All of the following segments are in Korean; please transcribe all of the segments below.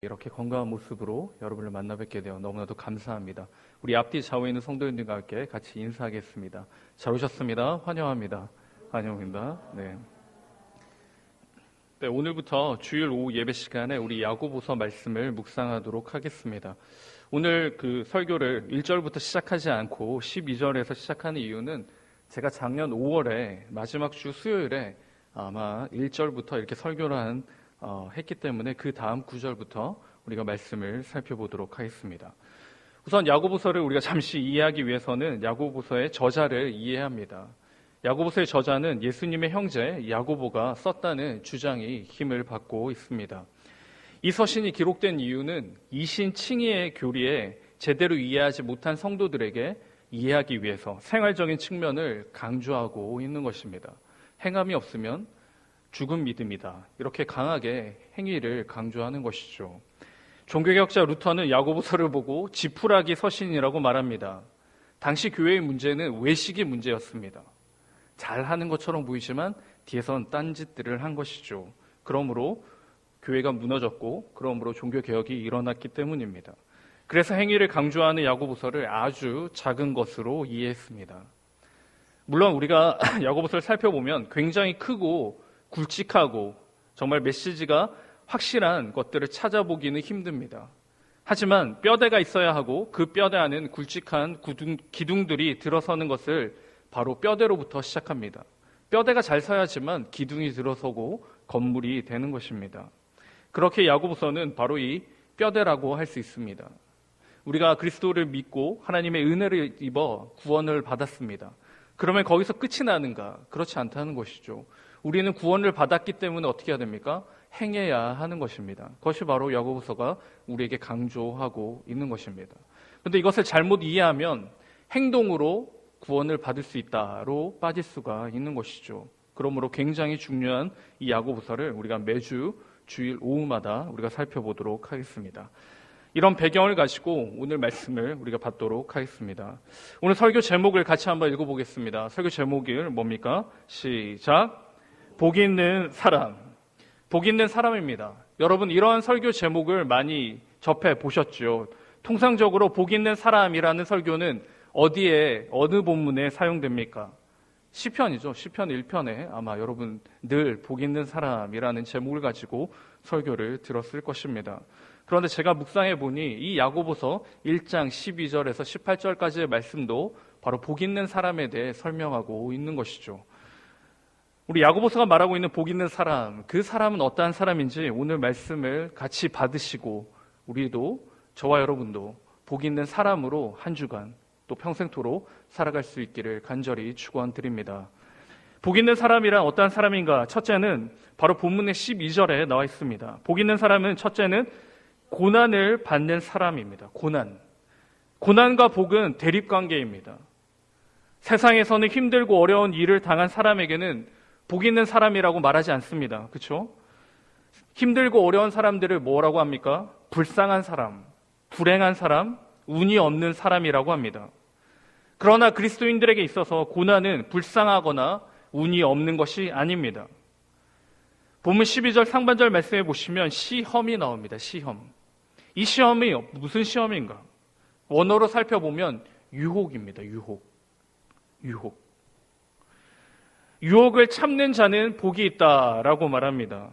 이렇게 건강한 모습으로 여러분을 만나 뵙게 되어 너무나도 감사합니다. 우리 앞뒤 좌우에 있는 성도님들과 함께 같이 인사하겠습니다. 잘 오셨습니다. 환영합니다. 환영합니다. 네, 오늘부터 주일 오후 예배 시간에 우리 야고보서 말씀을 묵상하도록 하겠습니다. 오늘 그 설교를 1절부터 시작하지 않고 12절에서 시작하는 이유는 제가 작년 5월에 마지막 주 수요일에 아마 1절부터 이렇게 설교를 했기 때문에 그 다음 9절부터 우리가 말씀을 살펴보도록 하겠습니다. 우선 야고보서를 우리가 잠시 이해하기 위해서는 야고보서의 저자를 이해해야 합니다. 야고보서의 저자는 예수님의 형제 야고보가 썼다는 주장이 힘을 받고 있습니다. 이 서신이 기록된 이유는 이신 칭의의 교리에 제대로 이해하지 못한 성도들에게 이해하기 위해서 생활적인 측면을 강조하고 있는 것입니다. 행함이 없으면 죽은 믿음이다. 이렇게 강하게 행위를 강조하는 것이죠. 종교개혁자 루터는 야고보서를 보고 지푸라기 서신이라고 말합니다. 당시 교회의 문제는 외식이 문제였습니다. 잘하는 것처럼 보이지만 뒤에선 딴짓들을 한 것이죠. 그러므로 교회가 무너졌고 그러므로 종교개혁이 일어났기 때문입니다. 그래서 행위를 강조하는 야고보서를 아주 작은 것으로 이해했습니다. 물론 우리가 야고보서를 살펴보면 굉장히 크고 굵직하고 정말 메시지가 확실한 것들을 찾아보기는 힘듭니다. 하지만 뼈대가 있어야 하고 그 뼈대 안은 굵직한 기둥들이 들어서는 것을 바로 뼈대로부터 시작합니다. 뼈대가 잘 서야지만 기둥이 들어서고 건물이 되는 것입니다. 그렇게 야고보서는 바로 이 뼈대라고 할 수 있습니다. 우리가 그리스도를 믿고 하나님의 은혜를 입어 구원을 받았습니다. 그러면 거기서 끝이 나는가? 그렇지 않다는 것이죠. 우리는 구원을 받았기 때문에 어떻게 해야 됩니까? 행해야 하는 것입니다. 그것이 바로 야고보서가 우리에게 강조하고 있는 것입니다. 그런데 이것을 잘못 이해하면 행동으로 구원을 받을 수 있다로 빠질 수가 있는 것이죠. 그러므로 굉장히 중요한 이 야고보서를 우리가 매주 주일 오후마다 우리가 살펴보도록 하겠습니다. 이런 배경을 가지고 오늘 말씀을 우리가 받도록 하겠습니다. 오늘 설교 제목을 같이 한번 읽어보겠습니다. 설교 제목이 뭡니까? 시작! 복 있는 사람. 복 있는 사람입니다. 여러분, 이러한 설교 제목을 많이 접해 보셨죠? 통상적으로 복 있는 사람이라는 설교는 어디에, 어느 본문에 사용됩니까? 시편이죠. 시편 1편에 아마 여러분 늘 복 있는 사람이라는 제목을 가지고 설교를 들었을 것입니다. 그런데 제가 묵상해 보니 이 야고보서 1장 12절에서 18절까지의 말씀도 바로 복 있는 사람에 대해 설명하고 있는 것이죠. 우리 야고보서가 말하고 있는 복 있는 사람, 그 사람은 어떠한 사람인지 오늘 말씀을 같이 받으시고 우리도, 저와 여러분도 복 있는 사람으로 한 주간 또 평생토록 살아갈 수 있기를 간절히 축원드립니다. 복 있는 사람이란 어떠한 사람인가? 첫째는 바로 본문의 12절에 나와 있습니다. 복 있는 사람은 첫째는 고난을 받는 사람입니다. 고난과 복은 대립관계입니다. 세상에서는 힘들고 어려운 일을 당한 사람에게는 복 있는 사람이라고 말하지 않습니다. 그렇죠? 힘들고 어려운 사람들을 뭐라고 합니까? 불쌍한 사람, 불행한 사람, 운이 없는 사람이라고 합니다. 그러나 그리스도인들에게 있어서 고난은 불쌍하거나 운이 없는 것이 아닙니다. 본문 12절 상반절 말씀해 보시면 시험이 나옵니다. 시험. 이 시험이 무슨 시험인가? 원어로 살펴보면 유혹입니다. 유혹을 참는 자는 복이 있다라고 말합니다.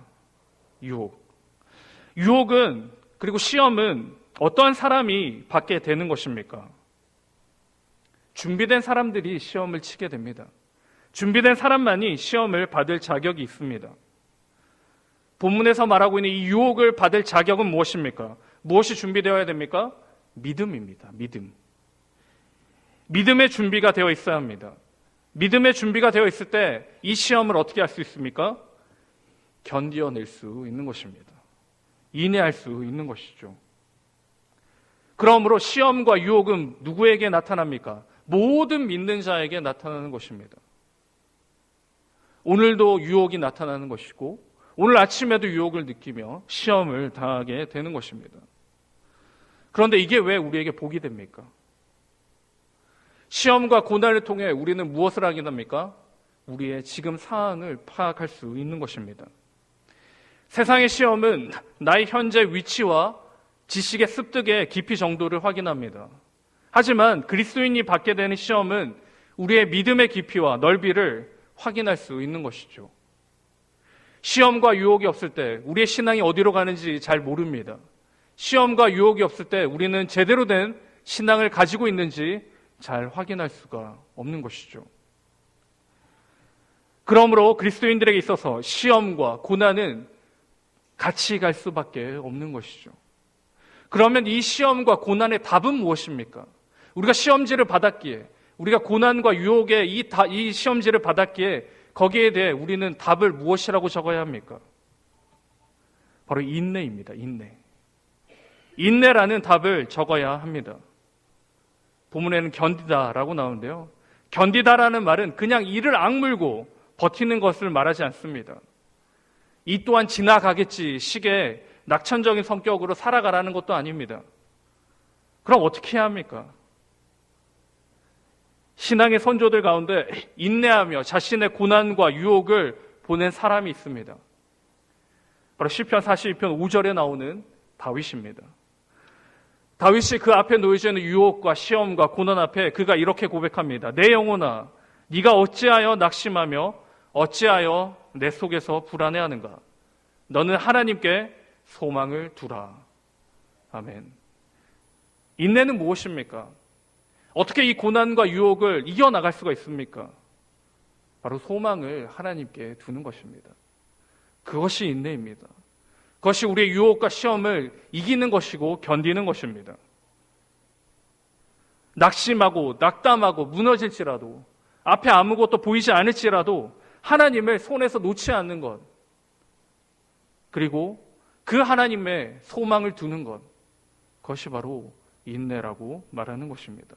유혹은, 그리고 시험은 어떠한 사람이 받게 되는 것입니까? 준비된 사람들이 시험을 치게 됩니다. 준비된 사람만이 시험을 받을 자격이 있습니다. 본문에서 말하고 있는 이 유혹을 받을 자격은 무엇입니까? 무엇이 준비되어야 됩니까? 믿음입니다. 믿음의 준비가 되어 있어야 합니다. 믿음의 준비가 되어 있을 때 이 시험을 어떻게 할 수 있습니까? 견뎌낼 수 있는 것입니다. 인내할 수 있는 것이죠. 그러므로 시험과 유혹은 누구에게 나타납니까? 모든 믿는 자에게 나타나는 것입니다. 오늘도 유혹이 나타나는 것이고 오늘 아침에도 유혹을 느끼며 시험을 당하게 되는 것입니다. 그런데 이게 왜 우리에게 복이 됩니까? 시험과 고난을 통해 우리는 무엇을 하게 됩니까? 우리의 지금 상황을 파악할 수 있는 것입니다. 세상의 시험은 나의 현재 위치와 지식의 습득의 깊이 정도를 확인합니다. 하지만 그리스도인이 받게 되는 시험은 우리의 믿음의 깊이와 넓이를 확인할 수 있는 것이죠. 시험과 유혹이 없을 때 우리의 신앙이 어디로 가는지 잘 모릅니다. 시험과 유혹이 없을 때 우리는 제대로 된 신앙을 가지고 있는지 잘 확인할 수가 없는 것이죠. 그러므로 그리스도인들에게 있어서 시험과 고난은 같이 갈 수밖에 없는 것이죠. 그러면 이 시험과 고난의 답은 무엇입니까? 우리가 시험지를 받았기에, 우리가 고난과 유혹의 이 시험지를 받았기에 거기에 대해 우리는 답을 무엇이라고 적어야 합니까? 바로 인내입니다. 인내라는 답을 적어야 합니다. 본문에는 견디다라고 나오는데요. 견디다라는 말은 그냥 이를 악물고 버티는 것을 말하지 않습니다. 이 또한 지나가겠지 식의 낙천적인 성격으로 살아가라는 것도 아닙니다. 그럼 어떻게 해야 합니까? 신앙의 선조들 가운데 인내하며 자신의 고난과 유혹을 보낸 사람이 있습니다. 바로 시편 42편 5절에 나오는 다윗입니다. 다윗이 그 앞에 놓여져 있는 유혹과 시험과 고난 앞에 그가 이렇게 고백합니다. 내 영혼아, 네가 어찌하여 낙심하며 어찌하여 내 속에서 불안해하는가? 너는 하나님께 소망을 두라. 아멘. 인내는 무엇입니까? 어떻게 이 고난과 유혹을 이겨나갈 수가 있습니까? 바로 소망을 하나님께 두는 것입니다. 그것이 인내입니다. 그것이 우리의 유혹과 시험을 이기는 것이고 견디는 것입니다. 낙심하고 낙담하고 무너질지라도 앞에 아무것도 보이지 않을지라도 하나님을 손에서 놓지 않는 것, 그리고 그 하나님의 소망을 두는 것, 그것이 바로 인내라고 말하는 것입니다.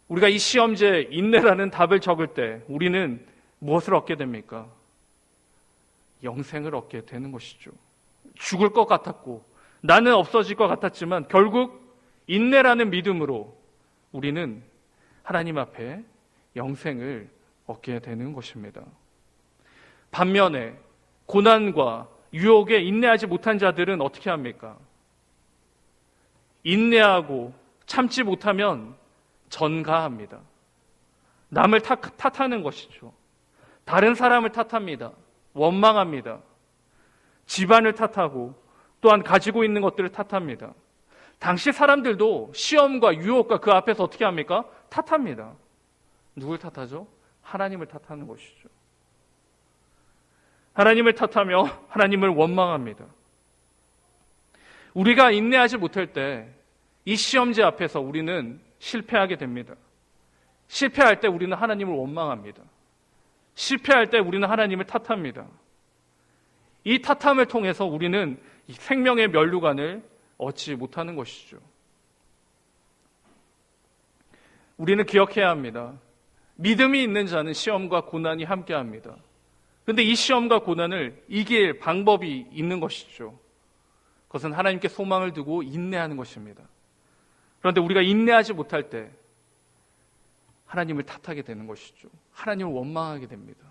우리가 이 시험지에 인내라는 답을 적을 때 우리는 무엇을 얻게 됩니까? 영생을 얻게 되는 것이죠. 죽을 것 같았고 나는 없어질 것 같았지만 결국 인내라는 믿음으로 우리는 하나님 앞에 영생을 얻게 되는 것입니다. 반면에 고난과 유혹에 인내하지 못한 자들은 어떻게 합니까? 인내하고 참지 못하면 전가합니다. 남을 탓하는 것이죠. 다른 사람을 탓합니다. 원망합니다. 집안을 탓하고 또한 가지고 있는 것들을 탓합니다. 당시 사람들도 시험과 유혹과 그 앞에서 어떻게 합니까? 탓합니다. 누굴 탓하죠? 하나님을 탓하는 것이죠. 하나님을 탓하며 하나님을 원망합니다. 우리가 인내하지 못할 때 이 시험지 앞에서 우리는 실패하게 됩니다. 실패할 때 우리는 하나님을 원망합니다. 실패할 때 우리는 하나님을 탓합니다. 이 탓함을 통해서 우리는 생명의 면류관을 얻지 못하는 것이죠. 우리는 기억해야 합니다. 믿음이 있는 자는 시험과 고난이 함께합니다. 그런데 이 시험과 고난을 이길 방법이 있는 것이죠. 그것은 하나님께 소망을 두고 인내하는 것입니다. 그런데 우리가 인내하지 못할 때 하나님을 탓하게 되는 것이죠. 하나님을 원망하게 됩니다.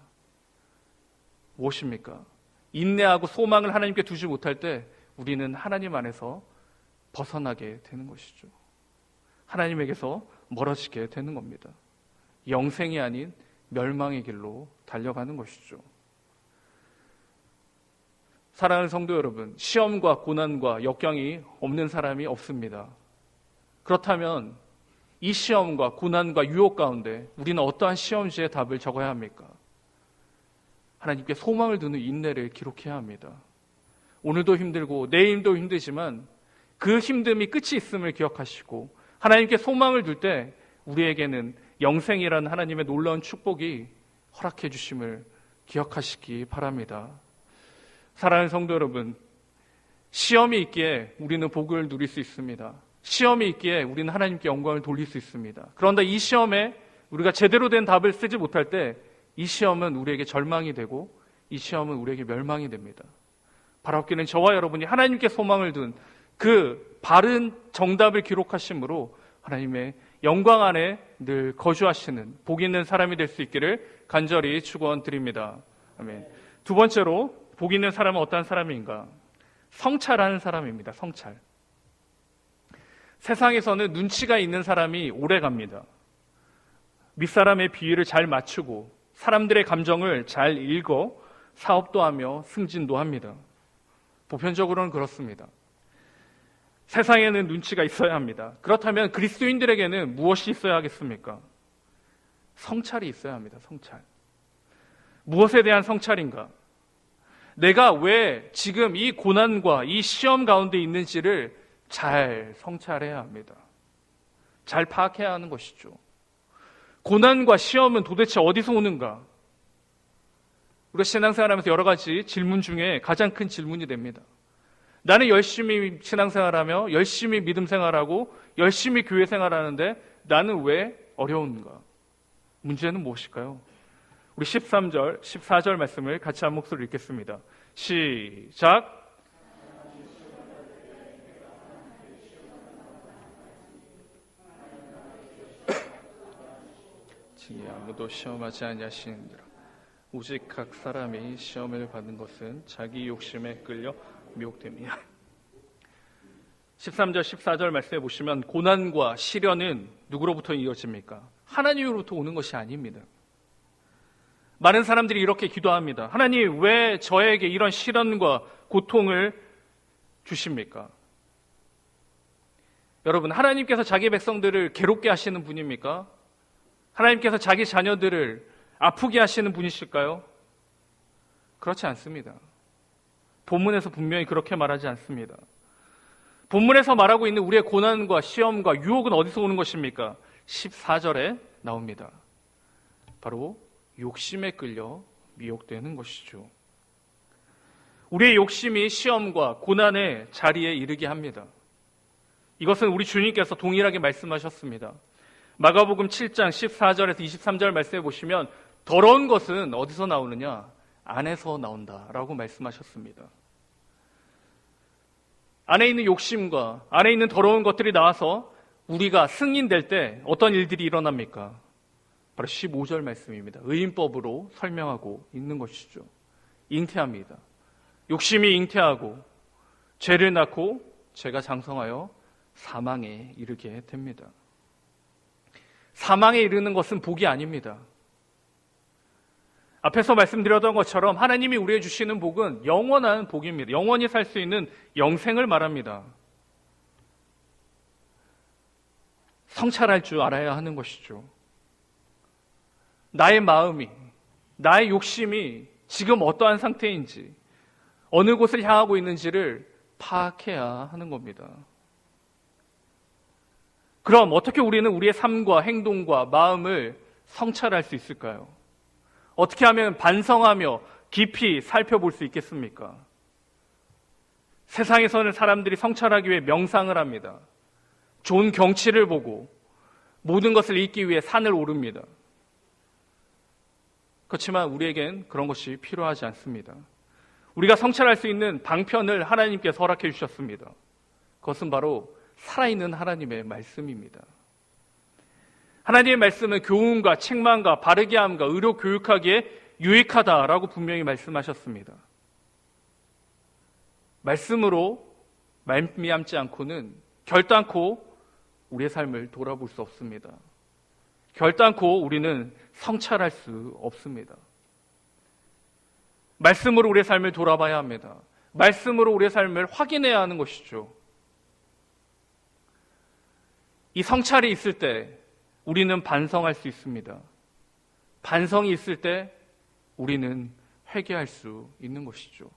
무엇입니까? 인내하고 소망을 하나님께 두지 못할 때 우리는 하나님 안에서 벗어나게 되는 것이죠. 하나님에게서 멀어지게 되는 겁니다. 영생이 아닌 멸망의 길로 달려가는 것이죠. 사랑하는 성도 여러분, 시험과 고난과 역경이 없는 사람이 없습니다. 그렇다면 이 시험과 고난과 유혹 가운데 우리는 어떠한 시험지에 답을 적어야 합니까? 하나님께 소망을 두는 인내를 기록해야 합니다. 오늘도 힘들고 내일도 힘들지만 그 힘듦이 끝이 있음을 기억하시고 하나님께 소망을 둘 때 우리에게는 영생이라는 하나님의 놀라운 축복이 허락해 주심을 기억하시기 바랍니다. 사랑하는 성도 여러분, 시험이 있기에 우리는 복을 누릴 수 있습니다. 시험이 있기에 우리는 하나님께 영광을 돌릴 수 있습니다. 그런데 이 시험에 우리가 제대로 된 답을 쓰지 못할 때 이 시험은 우리에게 절망이 되고 이 시험은 우리에게 멸망이 됩니다. 바라옵기는 저와 여러분이 하나님께 소망을 둔 그 바른 정답을 기록하심으로 하나님의 영광 안에 늘 거주하시는 복 있는 사람이 될 수 있기를 간절히 축원드립니다. 아멘. 두 번째로 복 있는 사람은 어떠한 사람인가? 성찰하는 사람입니다. 성찰. 세상에서는 눈치가 있는 사람이 오래 갑니다. 윗사람의 비위를 잘 맞추고 사람들의 감정을 잘 읽어 사업도 하며 승진도 합니다. 보편적으로는 그렇습니다. 세상에는 눈치가 있어야 합니다. 그렇다면 그리스도인들에게는 무엇이 있어야 하겠습니까? 성찰이 있어야 합니다. 성찰. 무엇에 대한 성찰인가? 내가 왜 지금 이 고난과 이 시험 가운데 있는지를 잘 성찰해야 합니다. 잘 파악해야 하는 것이죠. 고난과 시험은 도대체 어디서 오는가? 우리가 신앙생활하면서 여러 가지 질문 중에 가장 큰 질문이 됩니다. 나는 열심히 신앙생활하며 열심히 믿음 생활하고 열심히 교회 생활하는데 나는 왜 어려운가? 문제는 무엇일까요? 우리 13절, 14절 말씀을 같이 한 목소리로 읽겠습니다. 시작! 아무도 시험하지 아니하시느니라. 오직 각 사람이 시험을 받는 것은 자기 욕심에 끌려 미혹됨이야. 13절, 14절 말씀해 보시면 고난과 시련은 누구로부터 이어집니까? 하나님으로부터 오는 것이 아닙니다. 많은 사람들이 이렇게 기도합니다. 하나님, 왜 저에게 이런 시련과 고통을 주십니까? 여러분, 하나님께서 자기 백성들을 괴롭게 하시는 분입니까? 하나님께서 자기 자녀들을 아프게 하시는 분이실까요? 그렇지 않습니다. 본문에서 분명히 그렇게 말하지 않습니다. 본문에서 말하고 있는 우리의 고난과 시험과 유혹은 어디서 오는 것입니까? 14절에 나옵니다. 바로 욕심에 끌려 미혹되는 것이죠. 우리의 욕심이 시험과 고난의 자리에 이르게 합니다. 이것은 우리 주님께서 동일하게 말씀하셨습니다. 마가복음 7장 14절에서 23절 말씀해 보시면 더러운 것은 어디서 나오느냐? 안에서 나온다라고 말씀하셨습니다. 안에 있는 욕심과 안에 있는 더러운 것들이 나와서 우리가 승인될 때 어떤 일들이 일어납니까? 바로 15절 말씀입니다. 의인법으로 설명하고 있는 것이죠. 잉태합니다. 욕심이 잉태하고 죄를 낳고 죄가 장성하여 사망에 이르게 됩니다. 사망에 이르는 것은 복이 아닙니다. 앞에서 말씀드렸던 것처럼 하나님이 우리에게 주시는 복은 영원한 복입니다. 영원히 살 수 있는 영생을 말합니다. 성찰할 줄 알아야 하는 것이죠. 나의 마음이, 나의 욕심이 지금 어떠한 상태인지, 어느 곳을 향하고 있는지를 파악해야 하는 겁니다. 그럼 어떻게 우리는 우리의 삶과 행동과 마음을 성찰할 수 있을까요? 어떻게 하면 반성하며 깊이 살펴볼 수 있겠습니까? 세상에서는 사람들이 성찰하기 위해 명상을 합니다. 좋은 경치를 보고 모든 것을 잊기 위해 산을 오릅니다. 그렇지만 우리에겐 그런 것이 필요하지 않습니다. 우리가 성찰할 수 있는 방편을 하나님께서 허락해 주셨습니다. 그것은 바로 살아있는 하나님의 말씀입니다. 하나님의 말씀은 교훈과 책망과 바르게 함과 의로 교육하기에 유익하다라고 분명히 말씀하셨습니다. 말씀으로 말미암지 않고는 결단코 우리의 삶을 돌아볼 수 없습니다. 결단코 우리는 성찰할 수 없습니다. 말씀으로 우리의 삶을 돌아봐야 합니다. 말씀으로 우리의 삶을 확인해야 하는 것이죠. 이 성찰이 있을 때 우리는 반성할 수 있습니다. 반성이 있을 때 우리는 회개할 수 있는 것이죠.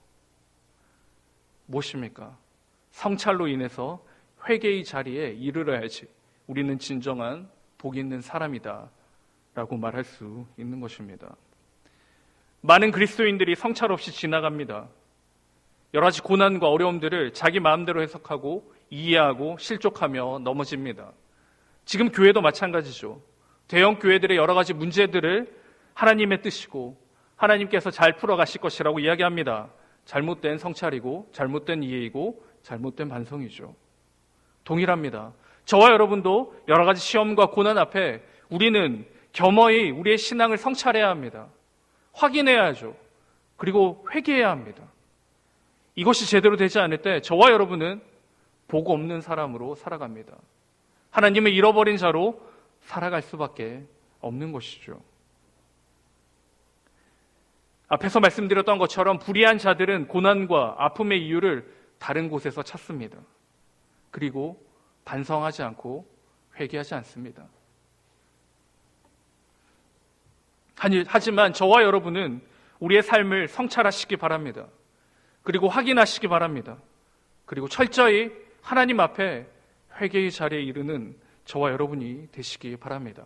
무엇입니까? 성찰로 인해서 회개의 자리에 이르러야지 우리는 진정한 복 있는 사람이다 라고 말할 수 있는 것입니다. 많은 그리스도인들이 성찰 없이 지나갑니다. 여러 가지 고난과 어려움들을 자기 마음대로 해석하고 이해하고 실족하며 넘어집니다. 지금 교회도 마찬가지죠. 대형 교회들의 여러 가지 문제들을 하나님의 뜻이고 하나님께서 잘 풀어가실 것이라고 이야기합니다. 잘못된 성찰이고 잘못된 이해이고 잘못된 반성이죠. 동일합니다. 저와 여러분도 여러 가지 시험과 고난 앞에 우리는 겸허히 우리의 신앙을 성찰해야 합니다. 확인해야죠. 그리고 회개해야 합니다. 이것이 제대로 되지 않을 때 저와 여러분은 복 없는 사람으로 살아갑니다. 하나님을 잃어버린 자로 살아갈 수밖에 없는 것이죠. 앞에서 말씀드렸던 것처럼 불의한 자들은 고난과 아픔의 이유를 다른 곳에서 찾습니다. 그리고 반성하지 않고 회개하지 않습니다. 하지만 저와 여러분은 우리의 삶을 성찰하시기 바랍니다. 그리고 확인하시기 바랍니다. 그리고 철저히 하나님 앞에 회개의 자리에 이르는 저와 여러분이 되시기 바랍니다.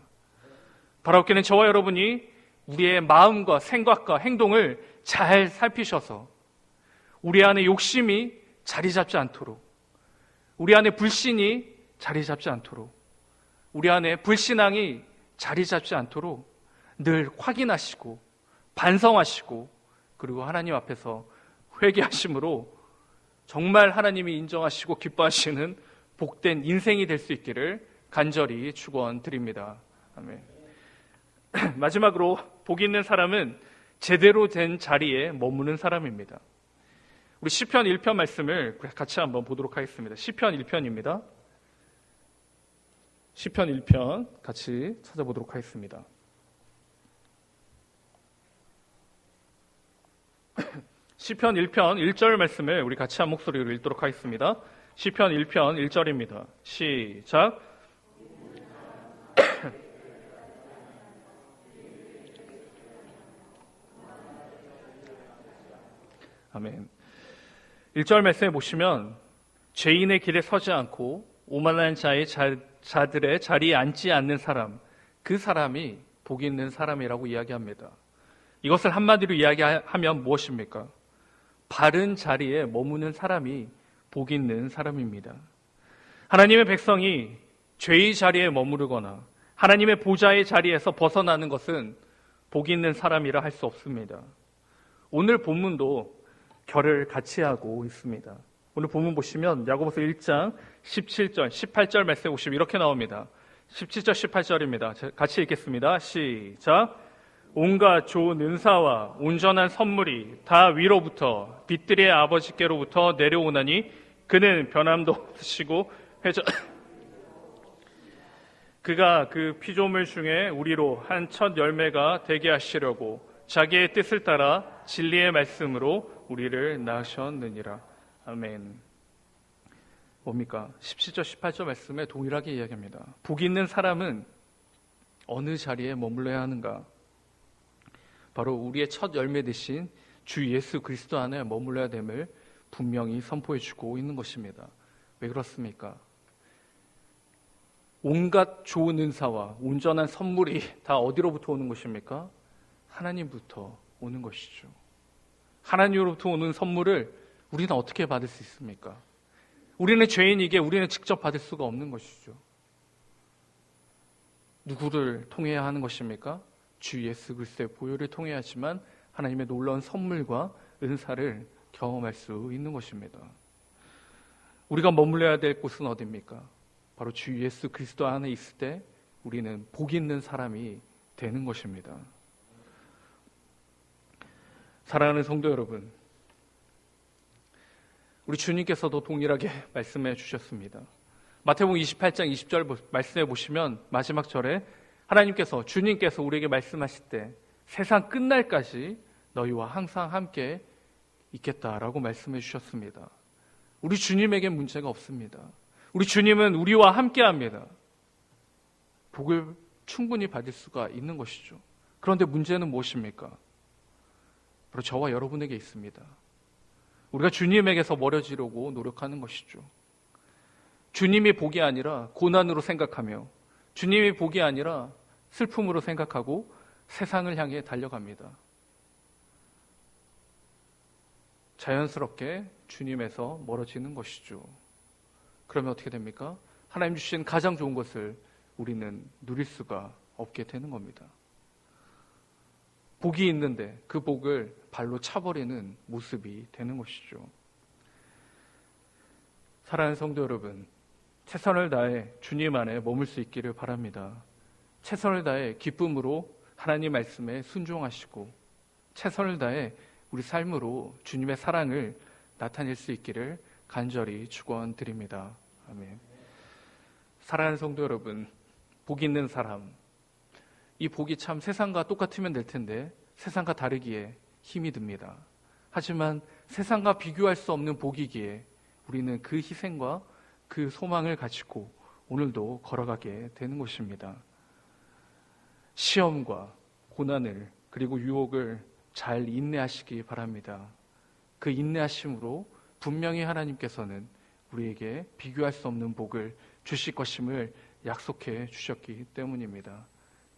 바라옵기는 저와 여러분이 우리의 마음과 생각과 행동을 잘 살피셔서 우리 안에 욕심이 자리 잡지 않도록, 우리 안에 불신이 자리 잡지 않도록, 우리 안에 불신앙이 자리 잡지 않도록 늘 확인하시고 반성하시고 그리고 하나님 앞에서 회개하심으로 정말 하나님이 인정하시고 기뻐하시는 복된 인생이 될 수 있기를 간절히 축원드립니다. 아멘. 마지막으로 복 있는 사람은 제대로 된 자리에 머무는 사람입니다. 우리 시편 1편 말씀을 같이 한번 보도록 하겠습니다. 시편 1편입니다. 시편 1편 같이 찾아보도록 하겠습니다. 시편 1편 1절 말씀을 우리 같이 한 목소리로 읽도록 하겠습니다. 시편 1편 1절입니다. 시작. 아멘. 1절 말씀에 보시면 죄인의 길에 서지 않고 오만한 자들의 자리에 앉지 않는 사람, 그 사람이 복 있는 사람이라고 이야기합니다. 이것을 한마디로 이야기하면 무엇입니까? 바른 자리에 머무는 사람이 복 있는 사람입니다. 하나님의 백성이 죄의 자리에 머무르거나 하나님의 보좌의 자리에서 벗어나는 것은 복 있는 사람이라 할 수 없습니다. 오늘 본문도 결을 같이 하고 있습니다. 오늘 본문 보시면 야고보서 1장 17절, 18절 말씀에 보시면 이렇게 나옵니다. 17절, 18절입니다. 같이 읽겠습니다. 시작. 온갖 좋은 은사와 온전한 선물이 다 위로부터 빛들의 아버지께로부터 내려오나니 그는 변함도 없으시고 그가 그 피조물 중에 우리로 한 첫 열매가 되게 하시려고 자기의 뜻을 따라 진리의 말씀으로 우리를 낳으셨느니라. 아멘. 뭡니까? 17절, 18절 말씀에 동일하게 이야기합니다. 복 있는 사람은 어느 자리에 머물러야 하는가? 바로 우리의 첫 열매 되신 주 예수 그리스도 안에 머물러야 됨을 분명히 선포해 주고 있는 것입니다. 왜 그렇습니까? 온갖 좋은 은사와 온전한 선물이 다 어디로부터 오는 것입니까? 하나님부터 오는 것이죠. 하나님으로부터 오는 선물을 우리는 어떻게 받을 수 있습니까? 우리는 죄인이기에 우리는 직접 받을 수가 없는 것이죠. 누구를 통해야 하는 것입니까? 주 예수 그리스도의 보혈을 통해야지만 하나님의 놀라운 선물과 은사를 경험할 수 있는 것입니다. 우리가 머물러야 될 곳은 어디입니까? 바로 주 예수 그리스도 안에 있을 때 우리는 복 있는 사람이 되는 것입니다. 사랑하는 성도 여러분, 우리 주님께서도 동일하게 말씀해 주셨습니다. 마태복음 28장 20절 말씀해 보시면 마지막 절에 주님께서 우리에게 말씀하실 때 세상 끝날까지 너희와 항상 함께 있겠다라고 말씀해 주셨습니다. 우리 주님에게 문제가 없습니다. 우리 주님은 우리와 함께 합니다. 복을 충분히 받을 수가 있는 것이죠. 그런데 문제는 무엇입니까? 바로 저와 여러분에게 있습니다. 우리가 주님에게서 멀어지려고 노력하는 것이죠. 주님이 복이 아니라 고난으로 생각하며 주님이 복이 아니라 슬픔으로 생각하고 세상을 향해 달려갑니다. 자연스럽게 주님에서 멀어지는 것이죠. 그러면 어떻게 됩니까? 하나님 주신 가장 좋은 것을 우리는 누릴 수가 없게 되는 겁니다. 복이 있는데 그 복을 발로 차버리는 모습이 되는 것이죠. 사랑하는 성도 여러분, 최선을 다해 주님 안에 머물 수 있기를 바랍니다. 최선을 다해 기쁨으로 하나님 말씀에 순종하시고 최선을 다해 우리 삶으로 주님의 사랑을 나타낼 수 있기를 간절히 축원드립니다. 아멘. 사랑하는 성도 여러분, 복 있는 사람, 이 복이 참 세상과 똑같으면 될 텐데 세상과 다르기에 힘이 듭니다. 하지만 세상과 비교할 수 없는 복이기에 우리는 그 희생과 그 소망을 가지고 오늘도 걸어가게 되는 것입니다. 시험과 고난을 그리고 유혹을 잘 인내하시기 바랍니다. 그 인내하심으로 분명히 하나님께서는 우리에게 비교할 수 없는 복을 주실 것임을 약속해 주셨기 때문입니다.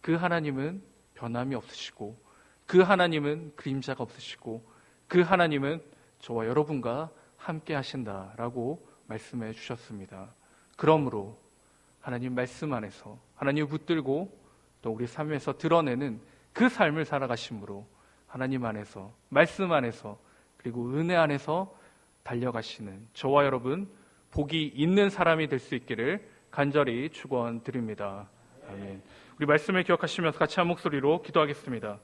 그 하나님은 변함이 없으시고, 그 하나님은 그림자가 없으시고, 그 하나님은 저와 여러분과 함께 하신다라고 말씀해 주셨습니다. 그러므로 하나님 말씀 안에서 하나님을 붙들고 또 우리 삶에서 드러내는 그 삶을 살아가심으로 하나님 안에서, 말씀 안에서, 그리고 은혜 안에서 달려가시는 저와 여러분 복이 있는 사람이 될 수 있기를 간절히 축원드립니다. 아멘. 우리 말씀을 기억하시면서 같이 한 목소리로 기도하겠습니다.